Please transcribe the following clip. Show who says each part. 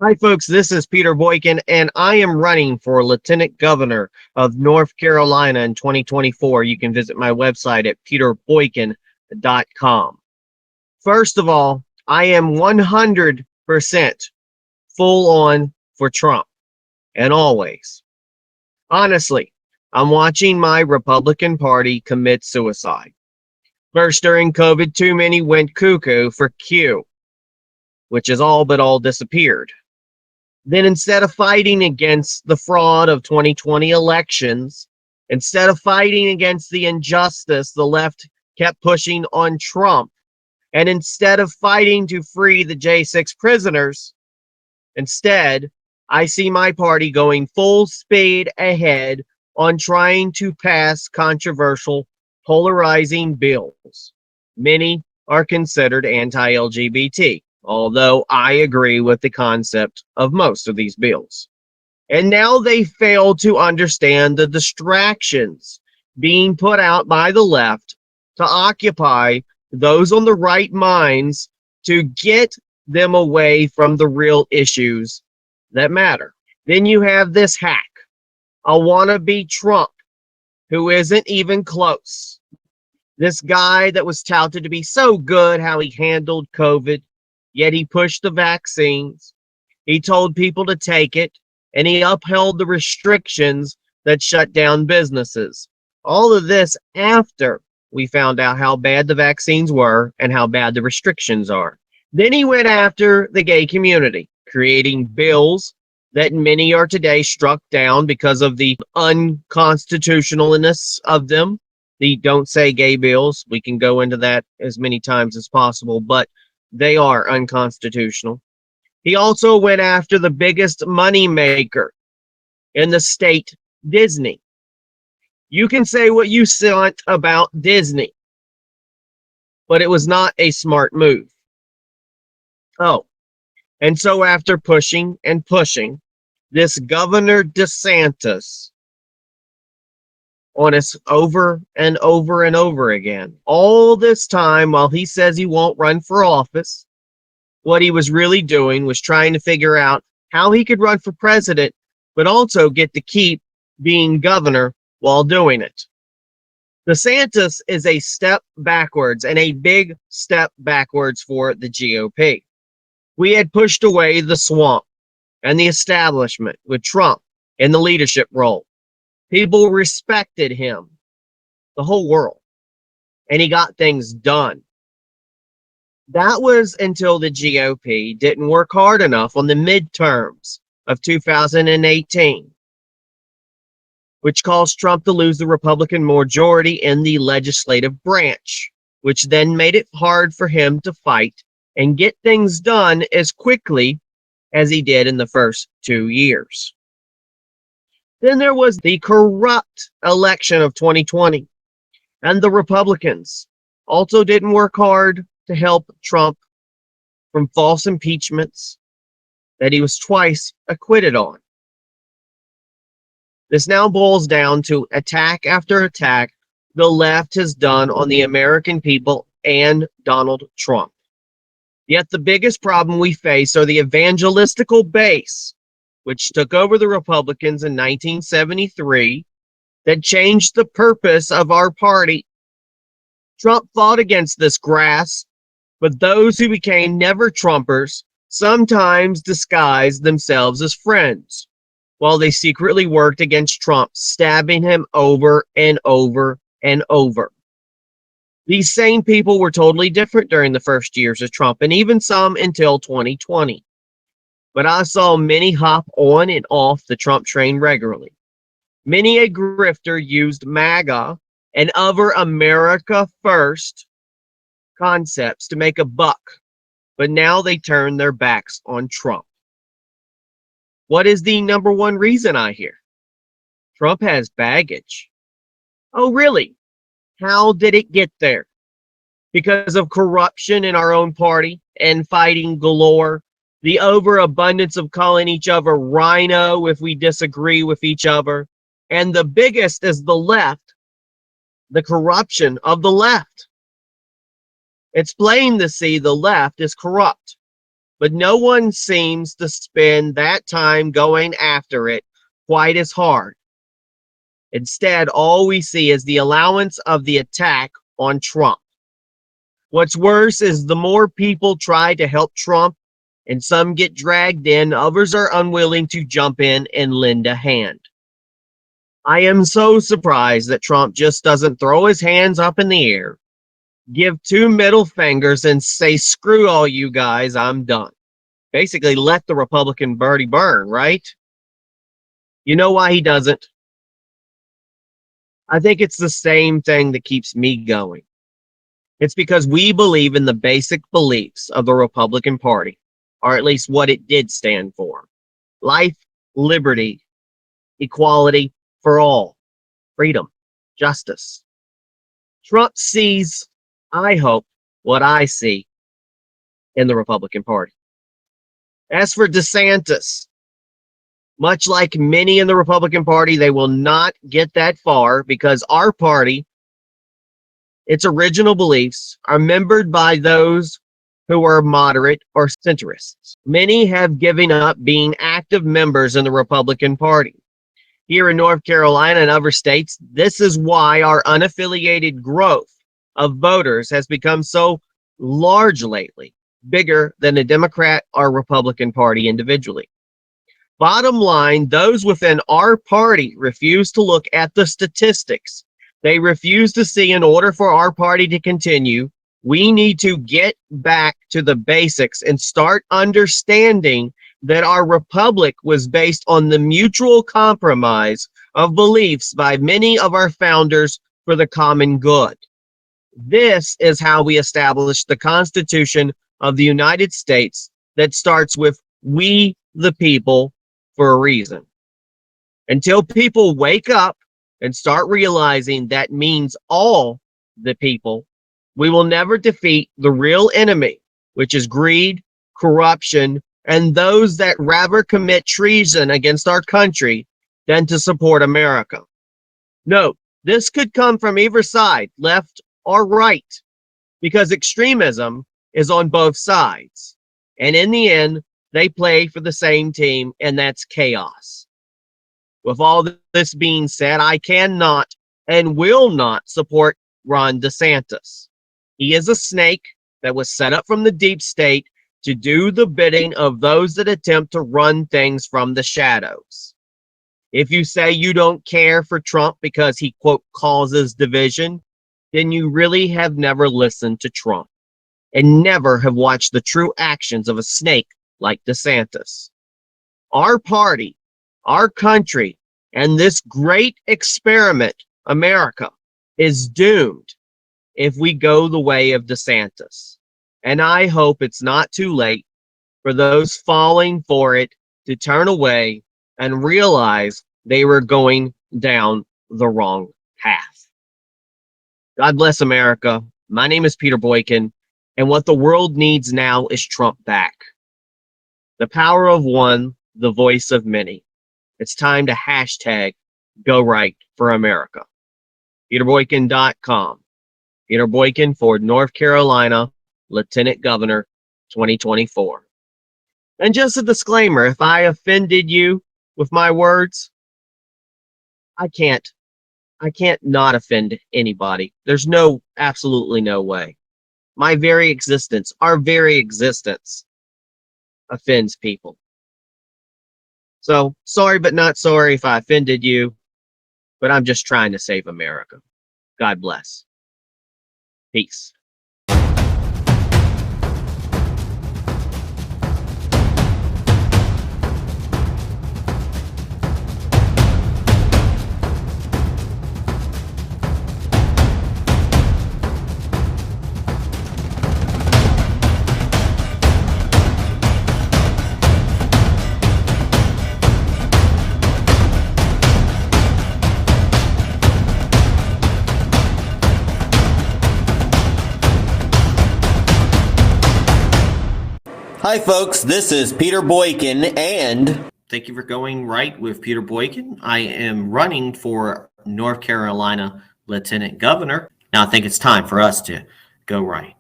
Speaker 1: Hi, folks. This is Peter Boykin, and I am running for Lieutenant Governor of North Carolina in 2024. You can visit my website at peterboykin.com. First of all, I am 100% full on for Trump, and always. Honestly, I'm watching my Republican Party commit suicide. First, during COVID, too many went cuckoo for Q, which has all but all disappeared. Then instead of fighting against the fraud of 2020 elections, instead of fighting against the injustice, the left kept pushing on Trump. And instead of fighting to free the J6 prisoners, instead, I see my party going full speed ahead on trying to pass controversial, polarizing bills. Many are considered anti-LGBT, although I agree with the concept of most of these bills. And now they fail to understand the distractions being put out by the left to occupy those on the right minds to get them away from the real issues that matter. Then you have this hack, a wannabe Trump, who isn't even close. This guy that was touted to be so good how he handled COVID, yet he pushed the vaccines. He told people to take it, and he upheld the restrictions that shut down businesses. All of this after we found out how bad the vaccines were and how bad the restrictions are. Then he went after the gay community, creating bills that many are today struck down because of the unconstitutionalness of them. The don't say gay bills, we can go into that as many times as possible, but they are unconstitutional. He also went after the biggest money maker in the state, Disney. You can say what you want about Disney, but it was not a smart move. Oh, and so after pushing and pushing, this Governor DeSantis on us over and over and over again, all this time while he says he won't run for office, what he was really doing was trying to figure out how he could run for president, but also get to keep being governor while doing it. DeSantis is a step backwards and a big step backwards for the GOP. We had pushed away the swamp and the establishment with Trump in the leadership role. People respected him, the whole world, and he got things done. That was until the GOP didn't work hard enough on the midterms of 2018, which caused Trump to lose the Republican majority in the legislative branch, which then made it hard for him to fight and get things done as quickly as he did in the first 2 years. Then there was the corrupt election of 2020, and the Republicans also didn't work hard to help Trump from false impeachments that he was twice acquitted on. This now boils down to attack after attack the left has done on the American people and Donald Trump. Yet the biggest problem we face are the evangelistical base, which took over the Republicans in 1973, that changed the purpose of our party. Trump fought against this grass, but those who became never Trumpers sometimes disguised themselves as friends, while they secretly worked against Trump, stabbing him over and over and over. These same people were totally different during the first years of Trump, and even some until 2020. But I saw many hop on and off the Trump train regularly. Many a grifter used MAGA and other America First concepts to make a buck, but now they turn their backs on Trump. What is the number one reason I hear? Trump has baggage. Oh, really? How did it get there? Because of corruption in our own party and fighting galore, the overabundance of calling each other rhino if we disagree with each other, and the biggest is the left, the corruption of the left. It's plain to see the left is corrupt. but no one seems to spend that time going after it quite as hard. Instead, all we see is the allowance of the attack on Trump. What's worse is the more people try to help Trump, and some get dragged in, others are unwilling to jump in and lend a hand. I am so surprised that Trump just doesn't throw his hands up in the air, give two middle fingers, and say, screw all you guys, I'm done. Basically, let the Republican birdie burn, right? You know why he doesn't? I think it's the same thing that keeps me going. It's because we believe in the basic beliefs of the Republican Party, or at least what it did stand for. Life, liberty, equality for all, freedom, justice. Trump sees, I hope, what I see in the Republican Party. As for DeSantis, much like many in the Republican Party, they will not get that far because our party, its original beliefs, are membered by those who are moderate or centrists. Many have given up being active members in the Republican Party. Here in North Carolina and other states, this is why our unaffiliated growth of voters has become so large lately, bigger than the Democrat or Republican Party individually. Bottom line, those within our party refuse to look at the statistics. They refuse to see, in order for our party to continue, we need to get back to the basics and start understanding that our republic was based on the mutual compromise of beliefs by many of our founders for the common good. This is how we established the Constitution of the United States that starts with "we the people" for a reason. Until people wake up and start realizing that means all the people, we will never defeat the real enemy, which is greed, corruption, and those that rather commit treason against our country than to support America. Note, this could come from either side, left or right, because extremism is on both sides. And in the end, they play for the same team, and that's chaos. With all this being said, I cannot and will not support Ron DeSantis. He is a snake that was set up from the deep state to do the bidding of those that attempt to run things from the shadows. If you say you don't care for Trump because he, quote, causes division, then you really have never listened to Trump and never have watched the true actions of a snake like DeSantis. Our party, our country, and this great experiment, America, is doomed if we go the way of DeSantis. And I hope it's not too late for those falling for it to turn away and realize they were going down the wrong path. God bless America. My name is Peter Boykin, and what the world needs now is Trump back. The power of one, the voice of many. It's time to hashtag Go Right for America. PeterBoykin.com. Peter Boykin for North Carolina Lieutenant Governor 2024. And just a disclaimer, if I offended you with my words, I can't not offend anybody. There's absolutely no way. My very existence, our very existence offends people. So, sorry but not sorry if I offended you, but I'm just trying to save America. God bless. Peace.
Speaker 2: Hi folks, this is Peter Boykin, and thank you for going right with Peter Boykin. I am running for North Carolina Lieutenant Governor. Now I think it's time for us to go right.